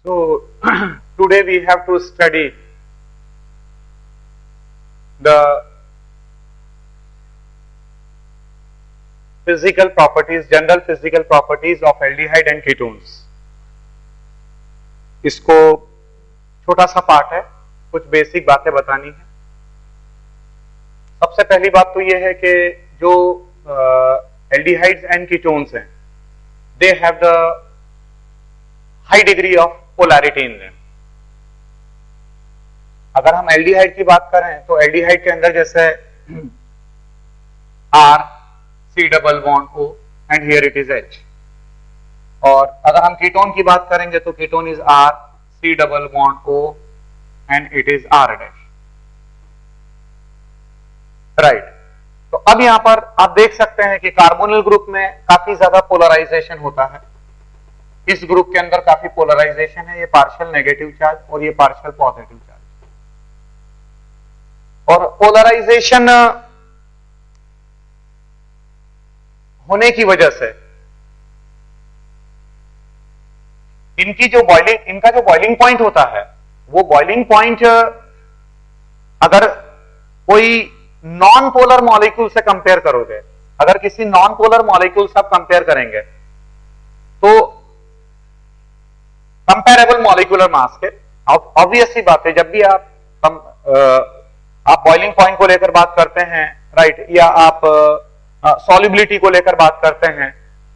So today we have to study the physical properties, general physical properties of aldehyde and ketones. इसको छोटा सा part है, कुछ basic बातें बतानी है. सबसे पहली बात तो ये है कि जो aldehydes and ketones हैं, they have the high degree of polarity in them. अगर हम एल्डिहाइड की बात करें तो एल्डिहाइड के अंदर जैसे R C double bond O and here it is H, और अगर हम कीटोन की बात करेंगे तो ketone is R C double bond O and it is R dash. Right. तो अब यहां पर आप देख सकते हैं कि कार्बोनिल ग्रुप में काफी ज्यादा पोलराइजेशन होता है. इस ग्रुप के अंदर काफी पोलराइजेशन है, ये पार्शियल नेगेटिव चार्ज और ये पार्शियल पॉजिटिव चार्ज. और पोलराइजेशन होने की वजह से इनका जो बॉइलिंग पॉइंट होता है, वो बॉइलिंग पॉइंट अगर कोई नॉन पोलर मॉलिक्यूल से कंपेयर करोगे, अगर किसी नॉन पोलर मॉलिक्यूल से आप कंपेयर करेंगे तो कंपेरेबल मॉलिक्यूलर मास के, ऑब्वियस सी बात है, जब भी आप बॉइलिंग पॉइंट को लेकर बात करते हैं, राइट, या आप सॉल्युबिलिटी को लेकर बात करते हैं,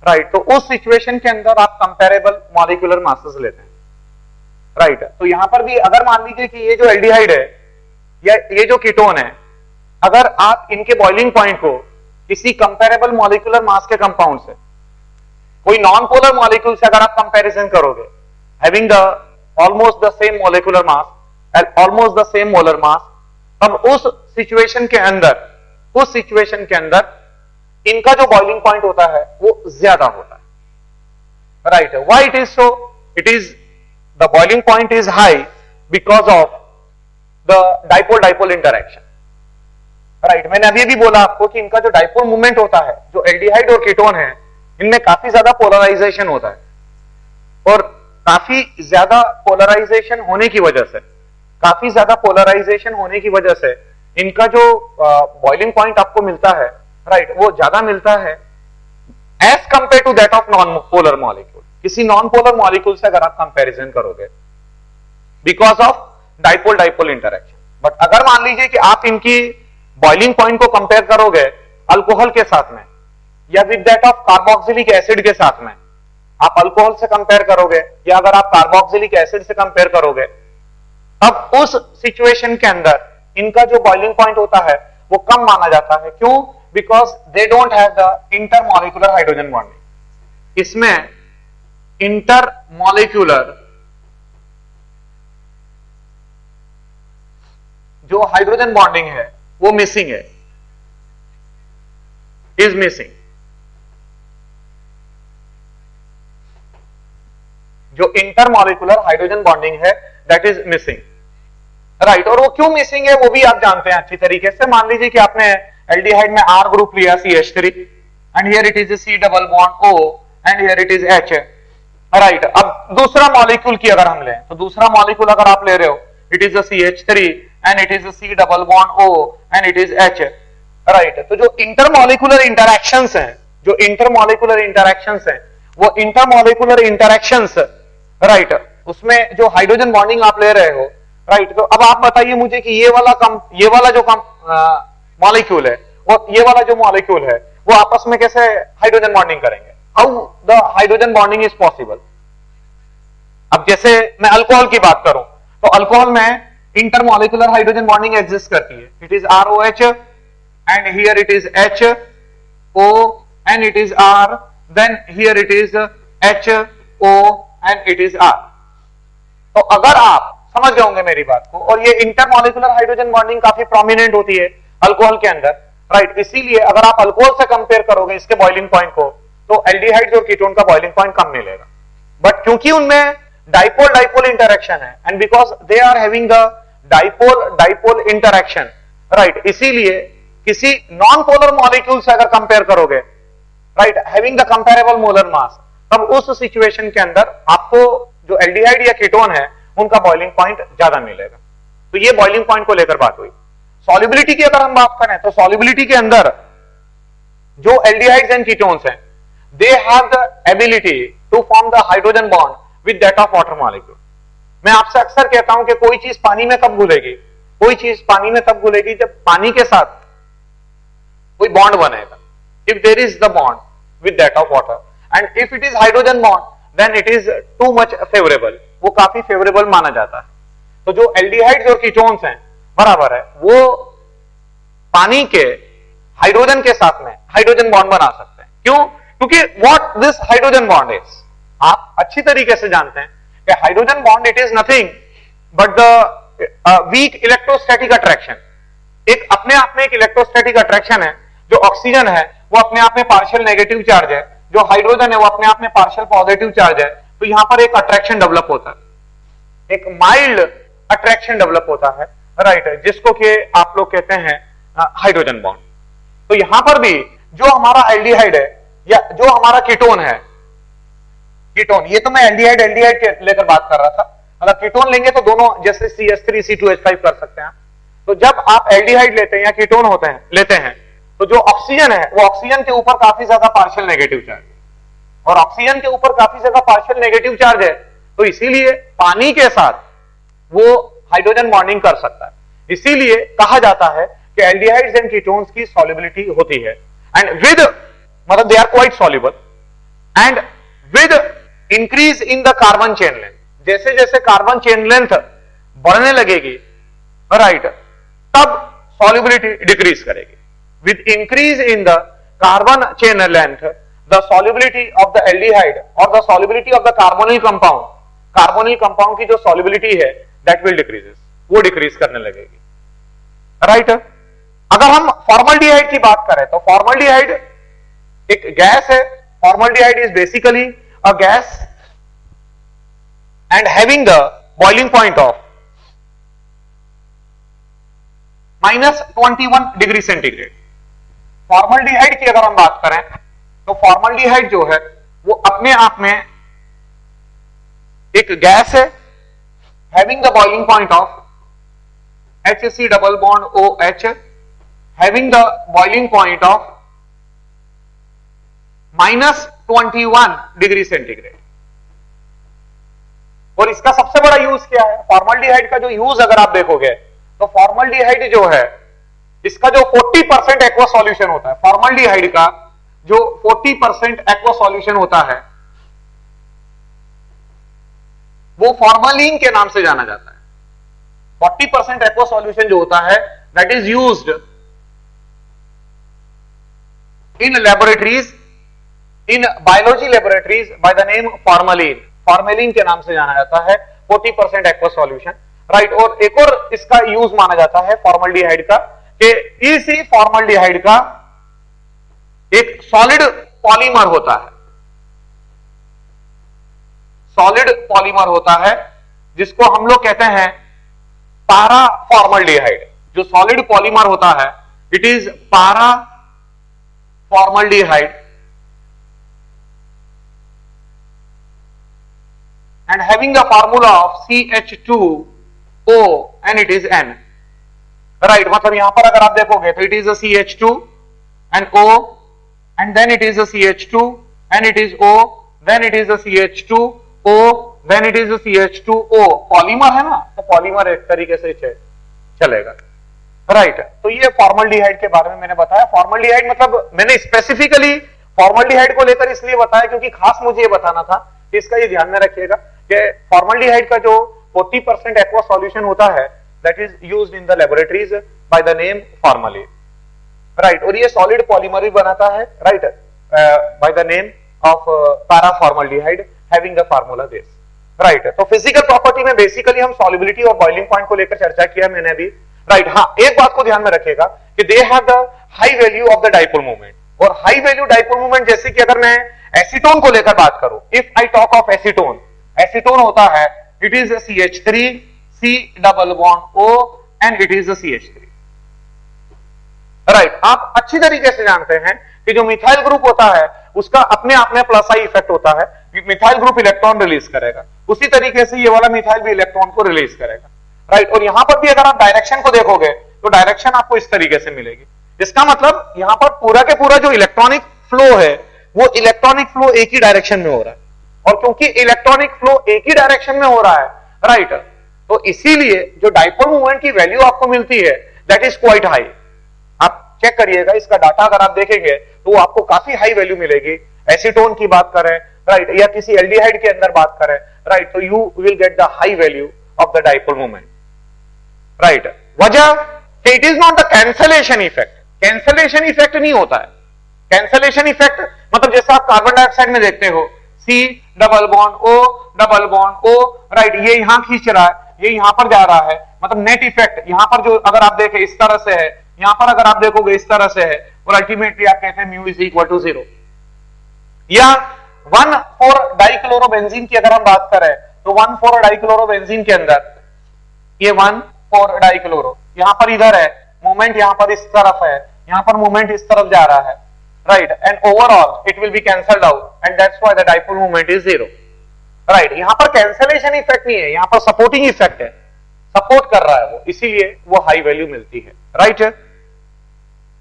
राइट, तो उस सिचुएशन के अंदर आप कंपेरेबल मॉलिक्यूलर मासेस लेते हैं. राइट. तो यहां पर भी अगर मान लीजिए कि ये जो एल्डिहाइड है या ये जो कीटोन है, अगर आप इनके बॉइलिंग पॉइंट को किसी कंपेरेबल मॉलिक्यूलर मास के कंपाउंड से, कोई नॉन पोलर मॉलिक्यूल से अगर आप कंपैरिजन करोगे, having the almost the same molecular mass and almost the same molar mass, तब उस सिचुएशन के अंदर इनका जो बॉइलिंग पॉइंट होता है वो ज्यादा होता है. Right. Why it is so? It is the boiling point is high because of the dipole dipole interaction. Right. मैंने अभी भी बोला आपको कि इनका जो डाइपोल मूवमेंट होता है, जो एल्डिहाइड और कीटोन है, इनमें काफी ज्यादा पोलराइजेशन होता है, और काफी ज्यादा पोलराइजेशन होने की वजह से इनका जो बॉइलिंग पॉइंट आपको मिलता है, राइट, वो ज्यादा मिलता है as compare to that of non polar molecule. किसी नॉन पोलर मॉलिक्यूल से अगर आप कंपैरिजन करोगे, because of dipole dipole interaction. But अगर मान लीजिए कि आप इनकी बॉइलिंग पॉइंट को कंपेयर करोगे अल्कोहल के साथ में, या with that of carboxylic acid के साथ में, आप अल्कोहल से कंपेयर करोगे या अगर आप कार्बोक्सिलिक एसिड से कंपेयर करोगे, तब उस सिचुएशन के अंदर इनका जो बॉइलिंग पॉइंट होता है वो कम माना जाता है. क्यों? Because they don't have the intermolecular hydrogen bonding. इसमें इंटरमॉलिक्यूलर जो हाइड्रोजन बॉन्डिंग है वो मिसिंग है, इज मिसिंग. जो इंटरमॉलिक्यूलर हाइड्रोजन बॉन्डिंग है दैट इज मिसिंग. राइट. और वो क्यों मिसिंग है वो भी आप जानते हैं अच्छी तरीके से. मान लीजिए कि आपने एल्डिहाइड में R ग्रुप लिया CH3 and here it is C double bond O and here it is H. Right. अब दूसरा मॉलिक्यूल की अगर हम लें तो दूसरा मॉलिक्यूल अगर आप ले रहे हो, it is CH3 and it is C double bond O and it is H. Right. तो जो इंटरमॉलिक्यूलर इंटरैक्शंस हैं, वो इंटरमॉलिक्यूलर इंटरैक्शंस, राइट, उसमें जो हाइड्रोजन बॉन्डिंग आप ले रहे हो, राइट. तो अब आप बताइए मुझे कि ये वाला जो मॉलिक्यूल है, वो ये वाला जो मॉलिक्यूल है, वो आपस में कैसे हाइड्रोजन बॉन्डिंग करेंगे? How the hydrogen bonding is possible? अब जैसे मैं अल्कोहल की बात करूं तो अल्कोहल में इंटरमॉलिक्यूलर हाइड्रोजन बॉन्डिंग एग्जिस्ट करती है. It is ROH and here it is HO and it is R, then here it is HO and it is R. तो अगर आप समझ गए होंगे मेरी बात को, और ये इंटरमॉलिक्यूलर हाइड्रोजन बॉन्डिंग काफी प्रोमिनेंट होती है अल्कोहल के अंदर, राइट. इसीलिए अगर आप अल्कोहल से कंपेयर करोगे इसके बॉइलिंग पॉइंट को, तो एल्डिहाइड और कीटोन का बॉइलिंग पॉइंट कम मिलेगा. बट क्योंकि उनमें डाइपोल डाइपोल इंटरैक्शन है and because they are having the dipole dipole interaction, right, इसीलिए किसी नॉन पोलर मॉलिक्यूल से अगर कंपेयर करोगे, right, having the comparable molar mass, तब उस सिचुएशन के अंदर आपको जो एल्डिहाइड या कीटोन है उनका बॉइलिंग पॉइंट ज्यादा मिलेगा। तो ये बॉइलिंग पॉइंट को लेकर बात हुई। सॉल्युबिलिटी की अगर हम बात करें तो सॉल्युबिलिटी के अंदर जो एल्डिहाइड्स एंड कीटोन्स हैं they have the ability to form the hydrogen bond with that of water molecule. मैं आपसे अक्सर कहता हूं कि कोई चीज पानी में कब घुलेगी, कोई चीज पानी में तब घुलेगी जब पानी के साथ कोई बॉन्ड बनेगा, if there is the bond with that of water, and if it is hydrogen bond then it is too much favourable, वो काफी फेवरेबल माना जाता है। तो जो एल्डिहाइड्स और कीटोन्स हैं बराबर है वो पानी के हाइड्रोजन के साथ में हाइड्रोजन बॉन्ड बना सकते हैं। क्यों? क्योंकि what this hydrogen bond is, आप अच्छी तरीके से जानते हैं कि hydrogen bond it is nothing but the weak electrostatic attraction. एक अपने आप में एक इलेक्ट्रोस्टैटिक अट्रैक्शन है। जो ऑक्सीजन है वो अपने आप में पार्शियल नेगेटिव चार्ज है, जो हाइड्रोजन है वो अपने आप में पार्शियल पॉजिटिव चार्ज है। तो यहां पर एक अट्रैक्शन डेवलप होता है, एक माइल्ड अट्रैक्शन डेवलप होता है, राइट, जिसको कि आप लोग कहते हैं हाइड्रोजन बॉन्ड। तो यहां पर भी जो हमारा एल्डिहाइड है या जो हमारा कीटोन है, कीटोन, ये तो मैं एल्डिहाइड एल्डिहाइड के लेकर बात कर रहा था, अगर कीटोन लेंगे तो दोनों जैसे CH3 C2H5 कर सकते हैं। तो जब आप एल्डिहाइड लेते हैं या कीटोन होते हैं लेते हैं तो जो ऑक्सीजन है वो ऑक्सीजन के ऊपर काफी ज्यादा पार्शियल नेगेटिव चार्ज है, और ऑक्सीजन के ऊपर काफी ज्यादा पार्शियल नेगेटिव चार्ज है, तो इसीलिए पानी के साथ वो हाइड्रोजन बॉन्डिंग कर सकता है। इसीलिए कहा जाता है कि एल्डिहाइड्स एंड कीटोन्स की सॉल्युबिलिटी होती है एंड विद मतलब they are quite soluble and with increase in the carbon chain length, जैसे जैसे कार्बन चेन लेंथ बढ़ने लगेगी, राइट, तब सॉल्युबिलिटी डिक्रीज करेगी। With increase in the carbon chain length the solubility of the aldehyde और the solubility of the carbonyl compound की जो सॉल्युबिलिटी है दैट विल डिक्रीजेस, वो डिक्रीज करने लगेगी, राइट। अगर हम फॉर्मल्डिहाइड की बात करें तो फॉर्मल्डिहाइड एक गैस है। Formaldehyde is basically a gas and having the boiling point of -21 degree centigrade. Formaldehyde की अगर हम बात करें तो फॉर्मल्डिहाइड जो है वो अपने आप में एक गैस है having the boiling point of HC double bond OH having the boiling point of -21 degree centigrade. और इसका सबसे बड़ा यूज क्या है? फॉर्मल्डिहाइड का जो यूज अगर आप देखोगे तो फॉर्मल्डिहाइड जो है इसका जो 40% एक्वा सॉल्यूशन होता है, फॉर्मल्डिहाइड का जो 40% एक्वा सॉल्यूशन होता है वो फॉर्मलिन के नाम से जाना जाता है। 40% एक्वा सॉल्यूशन जो होता है that is used in laboratories, in biology laboratories by the name formalin, formalin के नाम से जाना जाता है 40% एक्वा सॉल्यूशन, राइट। और एक और इसका यूज माना जाता है फॉर्मल्डिहाइड का कि इसी फॉर्मल्डिहाइड का एक सॉलिड पॉलीमर होता है, सॉलिड पॉलीमर होता है जिसको हम लोग कहते हैं पारा फॉर्मल्डिहाइड। जो सॉलिड पॉलीमर होता है इट इज पारा formaldehyde and having the formula of CH2O and it is N, right, मतलब यहां पर अगर आप देखोगे तो it is a CH2 and O and then it is a CH2 and it is O then it is a CH2O then it is a CH2O, polymer है ना, तो पॉलीमर एक तरीके से चलेगा, राइट। तो ये फॉर्मल्डिहाइड के बारे में मैंने बताया। फॉर्मल्डिहाइड मतलब मैंने स्पेसिफिकली फॉर्मल्डिहाइड को लेकर इसलिए बताया क्योंकि खास मुझे ये बताना था कि इसका ये ध्यान में रखिएगा कि फॉर्मल्डिहाइड का जो 40% एक्वा सॉल्यूशन होता है that is used in the laboratories by the name formalin, right. और ये सॉलिड पॉलीमर भी बनाता है, right, by the name of para formaldehyde having the formula this, right. तो फिजिकल प्रॉपर्टी में बेसिकली हम सॉल्युबिलिटी और बॉइलिंग पॉइंट को लेकर चर्चा किया मैंने अभी, राइट। हाँ, एक बात को ध्यान में रखिएगा कि दे have the high value of the dipole moment, और हाई वैल्यू डाइपोल मोमेंट जैसे कि अगर मैं एसीटोन को लेकर बात करूं, if I talk of acetone, acetone होता है it is CH3 C double bond O and it is CH3, right. आप अच्छी तरीके से जानते हैं कि जो मिथाइल ग्रुप होता है उसका अपने आप में प्लस आई इफेक्ट होता है, मिथाइल ग्रुप इलेक्ट्रॉन रिलीज करेगा, उसी तरीके से ये वाला मिथाइल भी इलेक्ट्रॉन को रिलीज करेगा, राइट। और यहां पर भी अगर आप डायरेक्शन को देखोगे तो डायरेक्शन आपको इस तरीके से मिलेगी। इसका मतलब यहां पर पूरा के पूरा जो इलेक्ट्रॉनिक फ्लो है वो इलेक्ट्रॉनिक फ्लो एक ही डायरेक्शन में हो रहा है, और क्योंकि इलेक्ट्रॉनिक फ्लो एक ही डायरेक्शन में हो रहा है, राइट, तो इसीलिए जो डाइपोल मोमेंट की वैल्यू आपको मिलती है दैट इज क्वाइट हाई। आप चेक करिएगा इसका डाटा अगर आप देखेंगे तो वो आपको काफी हाई वैल्यू मिलेगी। एसीटोन की बात करें, राइट, या किसी एल्डिहाइड के अंदर बात करें, राइट, तो you will get the high value of the dipole moment, right. वजह it is not the cancellation effect, cancellation effect नहीं होता है। कैंसलेशन इफेक्ट मतलब जैसे आप कार्बन डाइऑक्साइड में देखते हो C double bond O, right, ये यहां खींच रहा है, ये यहां पर जा रहा है, मतलब नेट इफेक्ट यहां पर जो अगर आप देखें इस तरह से है, यहां पर अगर आप देखोगे इस तरह से है, और अल्टीमेटली आप कहते हैं म्यू इज इक्वल टू 0। या 1,4-डाइक्लोरोबेंजीन की अगर हम बात करें तो 1,4-डाइक्लोरोबेंजीन के अंदर ये 1,4-डाइक्लोरो यहां पर इधर है, मूवमेंट यहां पर इस तरफ है, यहां पर मूवमेंट इस तरफ जा रहा है, right, and overall it will be cancelled out and that's why the dipole moment is 0, right। यहां पर cancellation effect नहीं है, यहां पर supporting effect है, सपोर्ट कर रहा है वो, इसीलिए वो हाई वैल्यू मिलती है, right।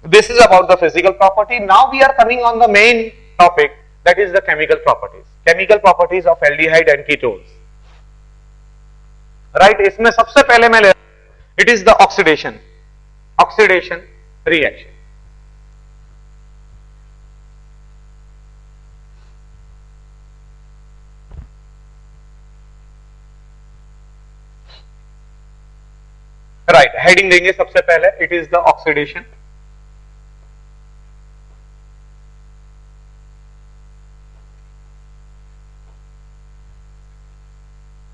This is about the physical property. Now we are coming on the main topic, that is the chemical properties of aldehyde and ketones, right। इसमें सबसे पहले मैं ले it is the oxidation reaction, right, heading देंगे सबसे पहले it is the oxidation,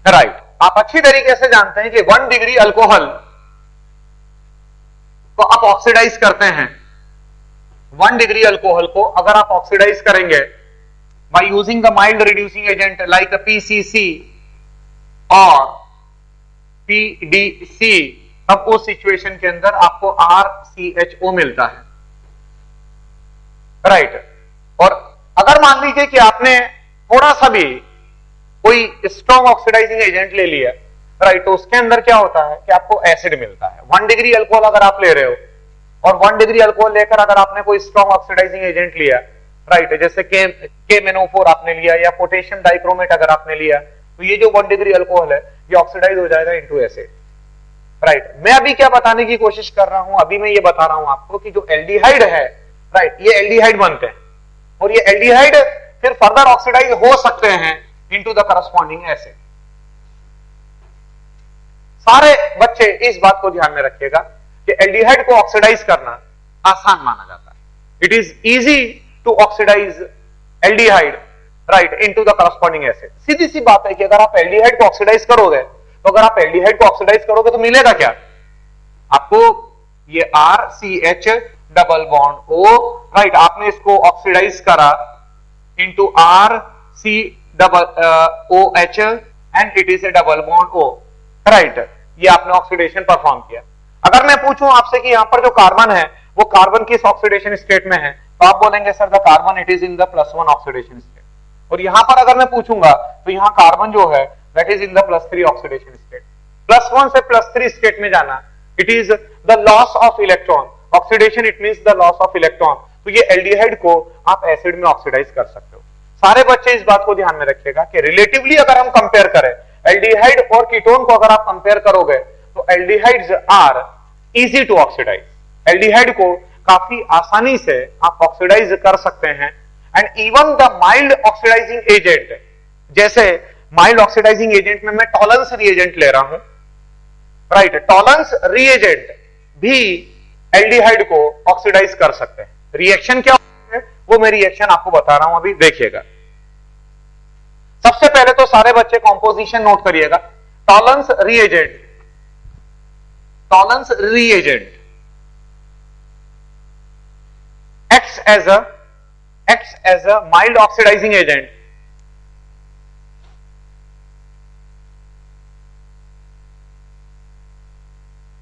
right. आप अच्छी तरीके से जानते हैं कि 1 डिग्री अल्कोहल को आप ऑक्सीडाइज करते हैं, 1 डिग्री अल्कोहल को अगर आप ऑक्सीडाइज करेंगे by using the mild reducing agent like PCC और पीडीसी, तब उस सिचुएशन के अंदर आपको RCHO मिलता है, राइट। और अगर मान लीजिए कि आपने थोड़ा सा भी कोई स्ट्रॉन्ग ऑक्सीडाइजिंग एजेंट ले लिया, राइट, तो उसके अंदर क्या होता है कि आपको एसिड मिलता है। 1 डिग्री अल्कोहल अगर आप ले रहे हो और 1 डिग्री अल्कोहल लेकर अगर आपने कोई स्ट्रॉन्ग ऑक्सीडाइजिंग एजेंट लिया, राइट, जैसे KMnO4 आपने लिया या पोटेशियम डाइक्रोमेट अगर आपने लिया, तो ये जो 1 डिग्री अल्कोहल है ये ऑक्सीडाइज हो जाएगा इनटू एसिड, राइट। मैं अभी क्या बताने की कोशिश कर रहा हूं, अभी मैं ये बता रहा हूं आपको कि जो एल्डिहाइड है, राइट, ये एल्डिहाइड बनते हैं और ये एल्डिहाइड फिर फर्दर ऑक्सीडाइज हो सकते हैं इनटू द करस्पॉन्डिंग एसिड। सारे बच्चे इस बात को ध्यान में रखिएगा कि एल्डिहाइड को ऑक्सीडाइज करना आसान माना जाता है, it is easy to oxidise aldehyde, right, into the corresponding acid. सीधी सी बात है कि अगर आप एल्डिहाइड को ऑक्सीडाइज करोगे तो अगर आप एल्डिहाइड को ऑक्सीडाइज करोगे तो मिलेगा क्या आपको, ये RCH double bond O, right, आपने इसको ऑक्सीडाइज करा into RC double OH and it is A double bond O, right, ये आपने ऑक्सीडेशन परफॉर्म किया। अगर मैं पूछूं आपसे कि यहां पर जो कार्बन है वो कार्बन किस ऑक्सीडेशन स्टेट में है, तो आप बोलेंगे sir the carbon it is in the +1 oxidation state. और यहां पर अगर मैं पूछूंगा तो यहां कार्बन जो है that is in the +3 oxidation state. +1 से +3 स्टेट में जाना it is the loss of electron, oxidation it means the loss of electron. तो ये एल्डिहाइड को आप एसिड में ऑक्सीडाइज कर सकते हो। सारे बच्चे इस बात को ध्यान में रखिएगा कि रिलेटिवली अगर हम कंपेयर करें एल्डिहाइड और कीटोन को, अगर आप कंपेयर करोगे तो aldehydes are easy to oxidise, aldehyde को काफी आसानी से आप ऑक्सीडाइज कर सकते हैं। And even the mild oxidising agent, जैसे माइल्ड ऑक्सीडाइजिंग एजेंट में मैं टॉलरेंस रिएजेंट ले रहा हूं, राइट, टॉलरेंस रिएजेंट भी एल्डिहाइड को ऑक्सीडाइज कर सकते हैं। रिएक्शन क्या है वो मैं रिएक्शन आपको बता रहा हूं, अभी देखिएगा। सबसे पहले तो सारे बच्चे कॉम्पोजिशन नोट करिएगा। Tolerance reagent acts as a mild oxidizing agent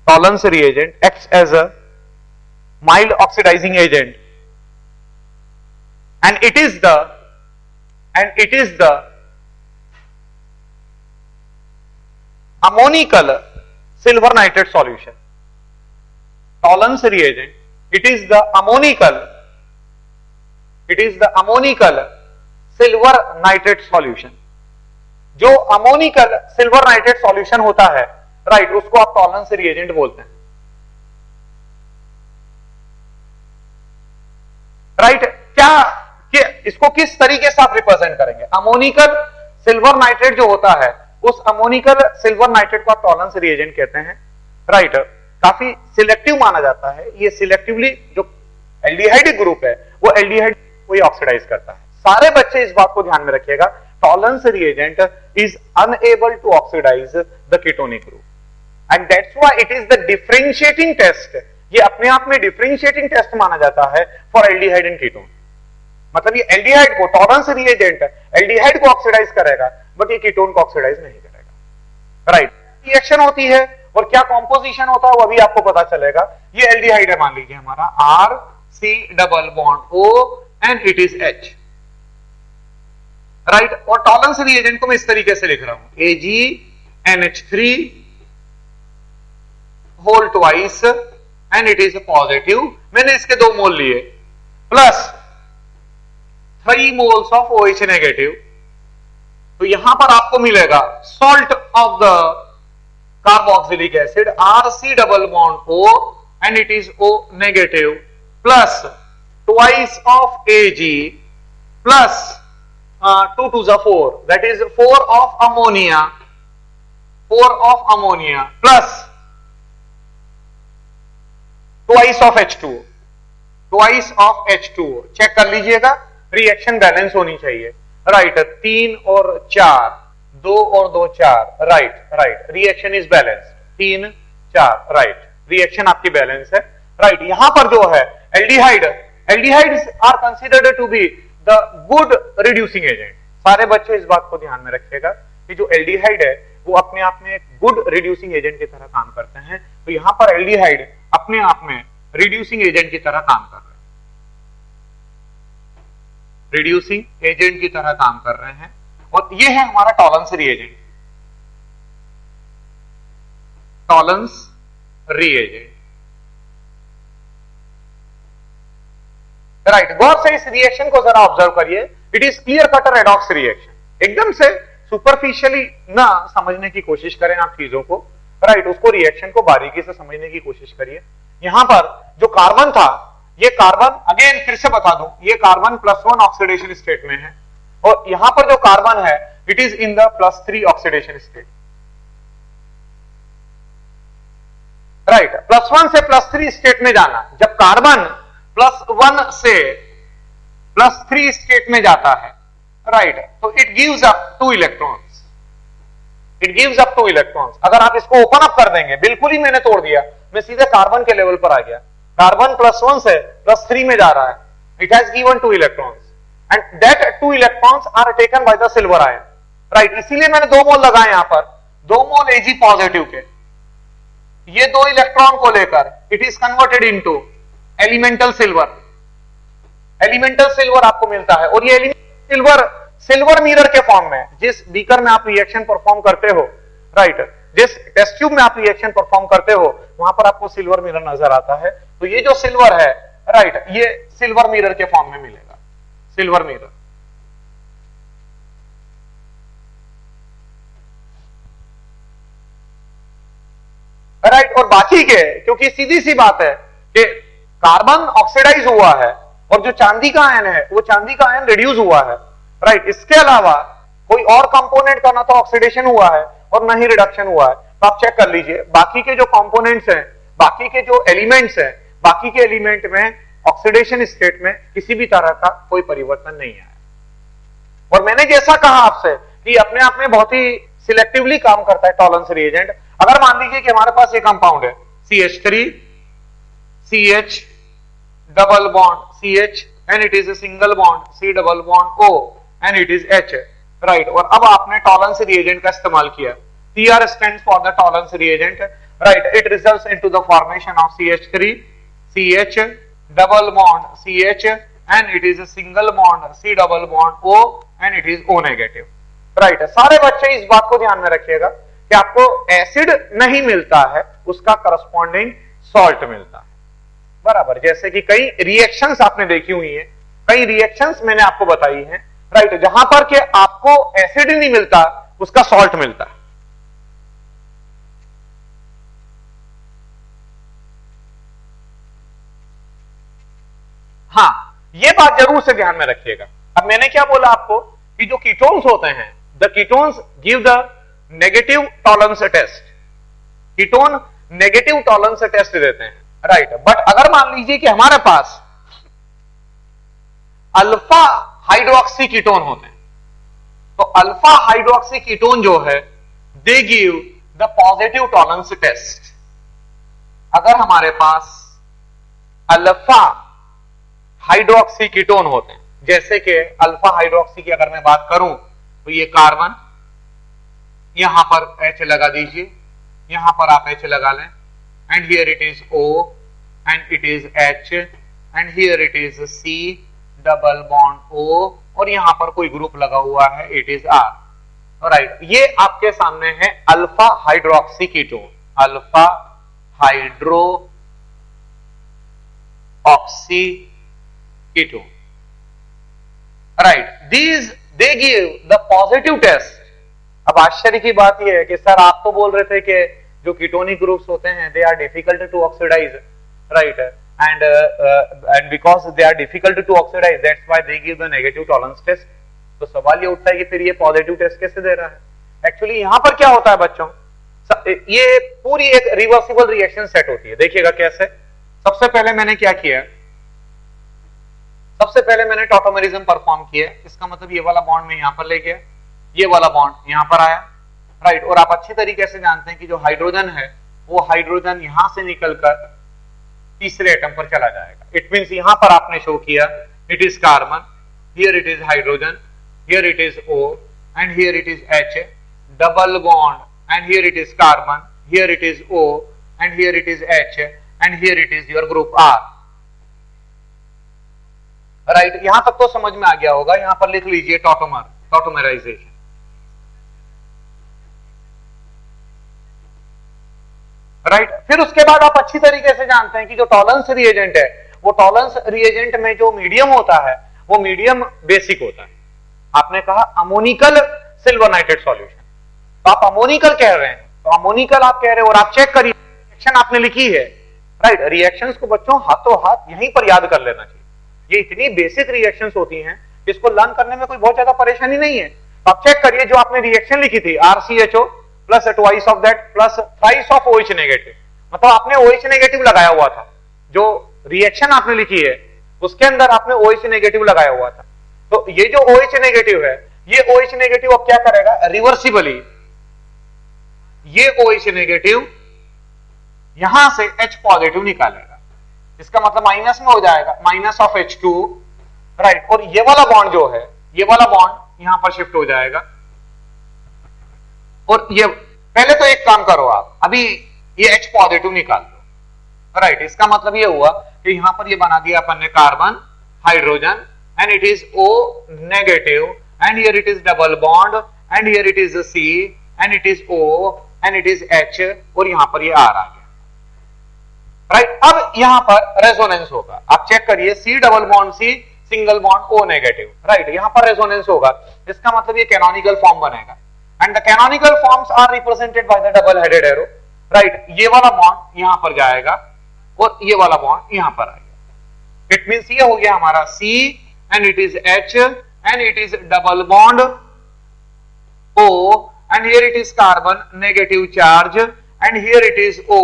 tolerance reagent acts as a mild oxidizing agent and it is the ammonical silver nitrate solution. Tollens reagent, it is the ammonical silver nitrate solution. जो ammoniacal silver nitrate solution होता है, right, उसको आप tolerance reagent बोलते हैं, right. क्या इसको किस तरीके से आप रिप्रेजेंट करेंगे? अमोनिकल सिल्वर नाइट्रेट जो होता है, उस अमोनिकल सिल्वर नाइट्रेट को आप टॉलरेंस रिएजेंट कहते हैं, राइट। काफी सिलेक्टिव माना जाता है, ये सिलेक्टिवली जो एल्डिहाइड ग्रुप है वो एल्डिहाइड को ही ऑक्सीडाइज करता है। सारे बच्चे इस बात को ध्यान में रखिएगा, tolerance reagent is unable to oxidize the ketonic group and that's why it is the differentiating test. ये अपने आप में differentiating test माना जाता है for aldehyde and ketone। मतलब ये aldehyde को टॉलरेंस रिएजेंट aldehyde को ऑक्सीडाइज करेगा बट ये कीटोन को ऑक्सीडाइज नहीं करेगा, राइट। रिएक्शन होती है और क्या कॉम्पोजिशन होता है वो अभी आपको पता चलेगा। ये एल्डिहाइड है, मान लीजिए हमारा R C double bond O and it is H, right. और टॉलरेंस रिएजेंट को मैं इस तरीके से लिख रहा हूं, AgNH3 whole twice and it is positive. मैंने इसके 2 मोल लिए plus 3 moles of OH negative. तो यहां पर आपको मिलेगा salt of the carboxylic acid RC double bond O and it is O negative plus twice of Ag plus 2 to the 4, that is 4 of ammonia plus twice of H2O, check कर लीजिएगा, reaction balance होनी चाहिए, right. 3 और 4, 2 और 2 4, right, reaction is balance, 3 4, right, reaction आपकी balance है, right. यहां पर जो है aldehydes are considered to be the good reducing agent. सारे बच्चे इस बात को ध्यान में रखिएगा कि जो एल्डिहाइड है वो अपने आप में एक गुड रिड्यूसिंग एजेंट की तरह काम करते हैं। तो यहां पर एल्डिहाइड अपने आप में रिड्यूसिंग एजेंट की तरह काम कर रहे हैं, रिड्यूसिंग एजेंट की तरह काम कर रहे हैं। और ये है हमारा Tollens reagent, Tollens reagent, right. गौर से इस रिएक्शन को जरा ऑब्जर्व करिए, it is clear cut a redox reaction. एकदम से सुपरफिशियली ना समझने की कोशिश करें आप चीजों को, राइट, उसको रिएक्शन को बारीकी से समझने की कोशिश करिए। यहां पर जो कार्बन था, ये कार्बन अगेन फिर से बता दूं, ये कार्बन +1 ऑक्सीडेशन स्टेट में है और यहां पर जो कार्बन है it is in the +3 oxidation state, right. +1 से +3 स्टेट में जाना, जब कार्बन +1 से +3 स्टेट में जाता है, राइट, तो इट गिव्स अप 2 इलेक्ट्रॉन्स, अगर आप इसको ओपन अप कर देंगे, बिल्कुल ही मैंने तोड़ दिया, मैं सीधे कार्बन के लेवल पर आ गया, कार्बन +1 से +3 में जा रहा है, it has given 2 electrons and that 2 electrons are taken by the silver ion, right. इसीलिए मैंने 2 मोल लगाए यहां पर, 2 मोल Ag पॉजिटिव के, ये 2 इलेक्ट्रॉन को लेकर it is converted into elemental silver आपको मिलता है। और ये एलिमेंटल सिल्वर मिरर के फॉर्म में, जिस बीकर में आप रिएक्शन परफॉर्म करते हो, राइट, जिस टेस्ट ट्यूब में आप रिएक्शन परफॉर्म करते हो, वहां पर आपको सिल्वर मिरर नजर आता है। तो ये जो सिल्वर है, राइट, ये सिल्वर मिरर के फॉर्म में मिलेगा, सिल्वर मिरर, राइट। और बाकी के, क्योंकि सीधी सी बात है कि कार्बन ऑक्सीडाइज हुआ है और जो चांदी का आयन है वो चांदी का आयन रिड्यूस हुआ है, राइट। इसके अलावा कोई और कंपोनेंट का ना तो ऑक्सीडेशन हुआ है और ना ही रिडक्शन हुआ है। तो आप चेक कर लीजिए, बाकी के जो कंपोनेंट्स हैं, बाकी के जो एलिमेंट्स हैं, बाकी के एलिमेंट में ऑक्सीडेशन स्टेट में किसी भी तरह का कोई परिवर्तन नहीं आया। और मैंने जैसा कहा आपसे कि अपने आप में बहुत ही सिलेक्टिवली काम करता है टॉलरेंस रिएजेंट। अगर मान लीजिए कि हमारे पास ये कंपाउंड है CH3 CH double bond CH and it is a single bond C double bond O and it is H, right. और अब आपने टॉलरेंस रिएजेंट का इस्तेमाल किया, TR stands for the tolerance reagent, right. It results into the formation of CH3 CH double bond CH and it is a single bond C double bond O and it is O negative, right. सारे बच्चे इस बात को ध्यान में रखिएगा कि आपको एसिड नहीं मिलता है, उसका करस्पॉन्डिंग सॉल्ट मिलता है। बराबर, जैसे कि कई रिएक्शंस आपने देखी हुई है, कई रिएक्शंस मैंने आपको बताई हैं, राइट, जहां पर कि आपको एसिड नहीं मिलता, उसका सॉल्ट मिलता है। हाँ, ये बात जरूर से ध्यान में रखिएगा। अब मैंने क्या बोला आपको कि जो कीटोन्स होते हैं, the ketones give the negative Tollens test, ketone negative Tollens test देते हैं, राइट। बट अगर मान लीजिए कि हमारे पास अल्फा हाइड्रोक्सी कीटोन होते हैं, तो अल्फा हाइड्रोक्सी कीटोन जो है, they give the positive Tollens test. अगर हमारे पास अल्फा हाइड्रोक्सी कीटोन होते हैं, जैसे कि अल्फा हाइड्रोक्सी की अगर मैं बात करूं, तो ये कार्बन, यहां पर H लगा दीजिए, यहां पर आप H लगा लें, and here it is O and it is H and here it is C double bond O, और यहां पर कोई ग्रुप लगा हुआ है, इट इज R, राइट। ये आपके सामने है alpha hydroxy ketone, alpha hydro oxy ketone, right. These they give the positive test. अब आश्चर्य की बात यह है कि सर आप तो बोल रहे थे कि जो कीटोनिक ग्रुप्स होते हैं they are difficult to oxidise, right, and because they are difficult to oxidise that's why they give the negative Tollens test. तो सवाल ये उठता है कि फिर ये पॉजिटिव टेस्ट कैसे दे रहा है? एक्चुअली यहां पर क्या होता है बच्चों, ये पूरी एक रिवर्सिबल रिएक्शन सेट होती है। देखिएगा कैसे। सबसे पहले मैंने क्या किया, सबसे पहले मैंने टॉटोमेरिज्म परफॉर्म किया। इसका मतलब ये वाला बॉन्ड में यहां पर ले गया, ये वाला बॉन्ड यहां पर आया, राइट। और आप अच्छी तरीके से जानते हैं कि जो हाइड्रोजन है वो हाइड्रोजन यहां से निकलकर तीसरे एटम पर चला जाएगा। इट मींस यहां पर आपने शो किया it is carbon, here it is hydrogen, here it is O and here it is H, double bond and here it is carbon, here it is O and here it is H and here it is your group R, right. यहां तक तो समझ में आ गया होगा। यहां पर लिख लीजिए टॉटोमर, टॉटोमराइजेशन, राइट। फिर उसके बाद आप अच्छी तरीके से जानते हैं कि जो टॉलरेंस रिएजेंट है, वो टॉलरेंस रिएजेंट में जो मीडियम होता है वो मीडियम बेसिक होता है। आपने कहा अमोनिकल सिल्वर नाइट्रेट सॉल्यूशन, तो आप अमोनिकल कह रहे हैं, तो अमोनिकल आप कह रहे हैं, और आप चेक करिए रिएक्शन आपने लिखी है, राइट। रिएक्शंस को बच्चों हाथों हाथ यहीं पर याद कर लेना चाहिए। ये इतनी बेसिक रिएक्शंस होती हैं, इसको लर्न करने में कोई बहुत ज्यादा परेशानी नहीं है। तो आप चेक करिए, जो आपने रिएक्शन लिखी थी RCHO plus twice of that plus thrice of OH negative, मतलब आपने OH नेगेटिव लगाया हुआ था। जो रिएक्शन आपने लिखी है उसके अंदर आपने OH नेगेटिव लगाया हुआ था। तो ये जो OH नेगेटिव है, ये OH नेगेटिव अब क्या करेगा, रिवर्सिबली ये OH नेगेटिव यहां से H पॉजिटिव निकालेगा। इसका मतलब माइनस में हो जाएगा, माइनस ऑफ H2, राइट। और ये वाला बॉन्ड जो है, ये वाला बॉन्ड यहां पर शिफ्ट हो जाएगा। और ये पहले तो एक काम करो आप, अभी ये H पॉजिटिव निकाल दो, राइट। इसका मतलब ये हुआ कि यहां पर ये बना दिया अपन ने carbon, hydrogen, and it is O negative, and here it is double bond, and here it is C, and it is O, and it is H, और यहां पर ये R आ गया, राइट। अब यहां पर रेजोनेंस होगा, आप चेक करिए, C double bond C, single bond O negative, right. यहां पर रेजोनेंस होगा, इसका मतलब ये कैनोनिकल फॉर्म बनेगा, and the canonical forms are represented by the double headed arrow, right. ये वाला बॉन्ड यहां पर जाएगा और ये वाला बॉन्ड यहां पर आएगा। इट मींस ये हो गया हमारा C and it is H and it is double bond O and here it is carbon negative charge and here it is O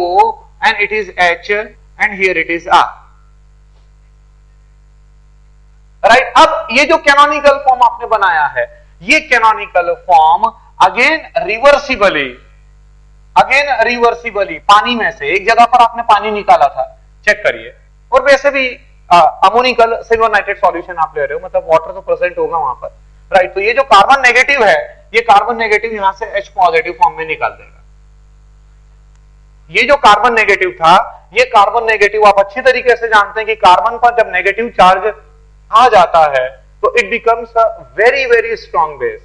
and it is H and here it is R, right। अब ये जो canonical form आपने बनाया है, ये canonical form again reversibly पानी में से एक जगह पर आपने पानी निकाला था, चेक करिए। और वैसे भी अमोनिकल सिल्वर नाइट्रेट सॉल्यूशन आप ले रहे हो, मतलब वाटर तो प्रेजेंट होगा वहां पर, राइट। तो ये जो कार्बन नेगेटिव है, ये कार्बन नेगेटिव यहां से H पॉजिटिव फॉर्म में निकाल देगा। ये जो कार्बन नेगेटिव था, ये कार्बन नेगेटिव आप अच्छी तरीके से जानते हैं कि कार्बन पर जब नेगेटिव चार्ज आ जाता है तो it becomes a very very strong base,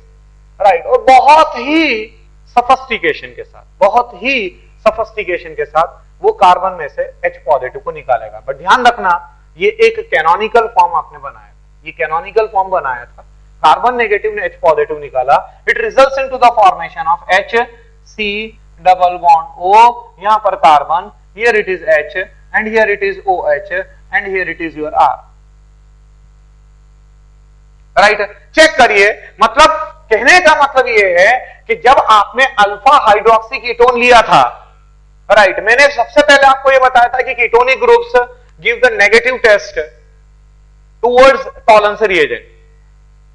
right. और बहुत ही सफिस्टिकेशन के साथ, बहुत ही सफिस्टिकेशन के साथ वो कार्बन में से H पॉजिटिव को निकालेगा। बट ध्यान रखना, ये एक कैनोनिकल फॉर्म आपने बनाया था, ये कैनोनिकल फॉर्म बनाया था, कार्बन नेगेटिव ने H पॉजिटिव निकाला, it results into the formation of HC double bond O, यहां पर carbon, here it is H and here it is OH and here it is your R। Right, check करिए, मतलब कहने का मतलब ये है कि जब आपने अल्फा हाइड्रोक्सी कीटोन लिया था, राइट, मैंने सबसे पहले आपको ये बताया था कि ketonic groups give the negative test towards Tollens reagent,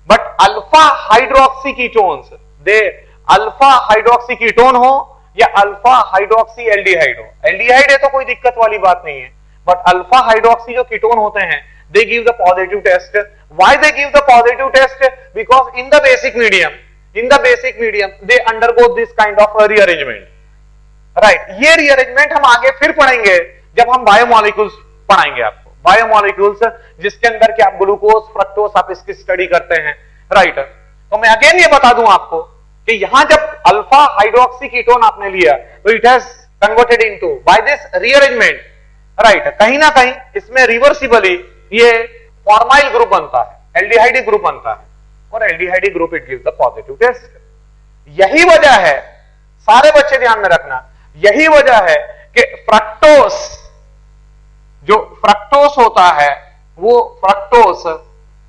but alpha hydroxy ketones, they alpha hydroxy ketone हो या अल्फा हाइड्रोक्सी एल्डिहाइड हो, एल्डिहाइड है तो कोई दिक्कत वाली बात नहीं है, बट अल्फा हाइड्रोक्सी जो कीटोन होते हैं, they give the positive test. Why they give the positive test? Because in the basic medium they undergo this kind of a rearrangement, right? ये rearrangement हम आगे फिर पढ़ेंगे जब हम बायोमोलिक्यूल्स पढ़ाएंगे आपको, बायोमोलिक्यूल्स जिसके अंदर कि आप ग्लूकोज, फ्रक्टोज, आप इसकी स्टडी करते हैं, राइट? तो मैं अगेन ये बता दूं आपको कि यहां जब अल्फा हाइड्रोक्सी कीटोन आपने लिया तो it has converted into by this rearrangement, right, कहीं ना कहीं इसमें रिवर्सिबली ये फॉर्माइल ग्रुप बनता है, एल्डिहाइड ग्रुप बनता है, और aldehyde group it gives the positive test. यही वजह है, सारे बच्चे ध्यान में रखना, यही वजह है कि फ्रक्टोस, जो फ्रक्टोस होता है वो फ्रक्टोस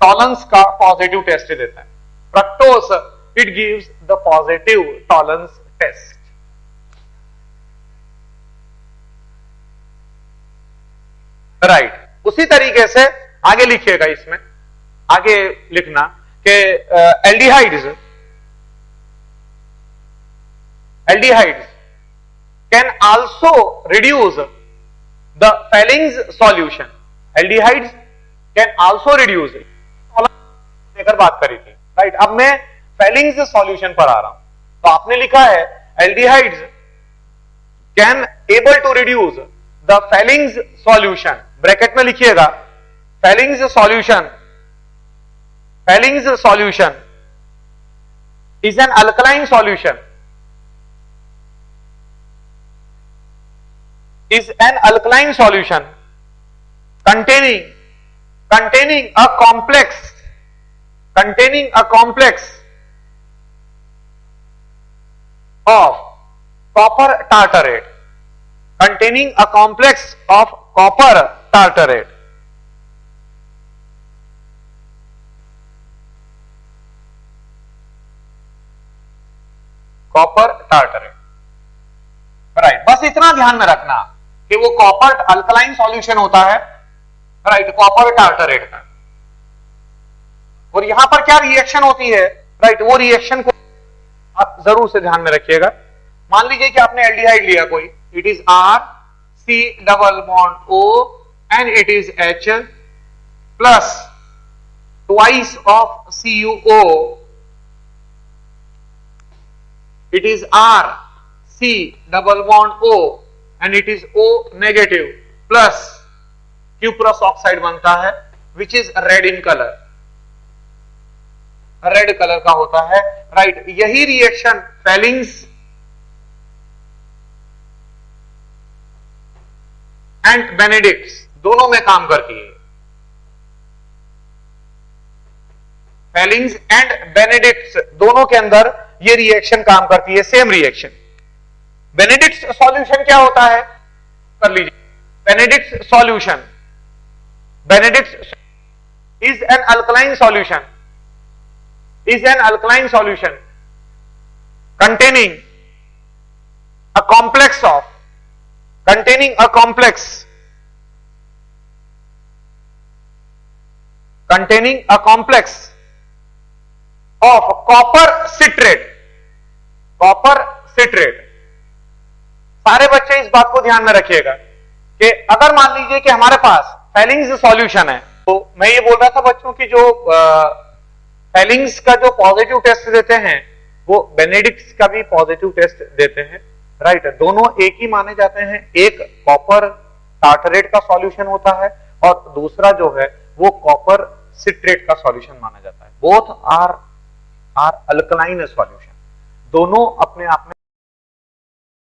टॉलरेंस का पॉजिटिव टेस्ट देता है, fructose it gives the positive Tollens test. Right, उसी तरीके से आगे लिखिएगा, इसमें आगे लिखना कि aldehydes can also reduce the Fehling's solution, aldehydes can also reduce, लेकर बात करी थी, राइट? अब मैं फेलिंग्स सॉल्यूशन पर आ रहा हूं, तो आपने लिखा है aldehydes can able to reduce the Fehling's solution, bracket में लिखिएगा Fehling's solution, Fehling's solution is an alkaline solution, is an alkaline solution containing a complex of copper tartarate, containing a complex of copper tartarate, copper tartrate, right? बस इतना ध्यान में रखना कि वो copper alkaline solution होता है, राइट, कॉपर टार्टरेट का, और यहां पर क्या रिएक्शन होती है, राइट, वो रिएक्शन को आप जरूर से ध्यान में रखिएगा। मान लीजिए कि आपने एल्डिहाइड लिया कोई, it is R C double bond O and it is H plus twice of CuO, it is R C double bond O and it is O negative plus cuprous oxide बनता है which is red in color, red colour का होता है, right? यही reaction Fehling's and बेनेडिक्ट्स दोनों में काम करती है, फेलिंग्स एंड बेनेडिक्ट्स दोनों के अंदर ये रिएक्शन काम करती है, सेम रिएक्शन। बेनेडिक्ट्स सॉल्यूशन क्या होता है, कर लीजिए, Benedict's solution, Benedict's is an alkaline solution, is an alkaline solution containing a complex of, containing a complex, containing a complex of copper citrate, copper citrate. सारे बच्चे इस बात को ध्यान में रखिएगा कि अगर मान लीजिए कि हमारे पास फेलिंग्स सॉल्यूशन है, तो मैं ये बोल रहा था बच्चों की जो फेलिंग्स का जो पॉजिटिव टेस्ट देते हैं वो बेनेडिक्ट्स का भी पॉजिटिव टेस्ट देते हैं, राइट? दोनों एक ही माने जाते हैं, एक कॉपर टार्टरेट का सॉल्यूशन होता है और दूसरा जो है वो कॉपर सिट्रेट का सॉल्यूशन माना जाता है। बोथ आर अल्कलाइन सॉल्यूशन, दोनों अपने आप में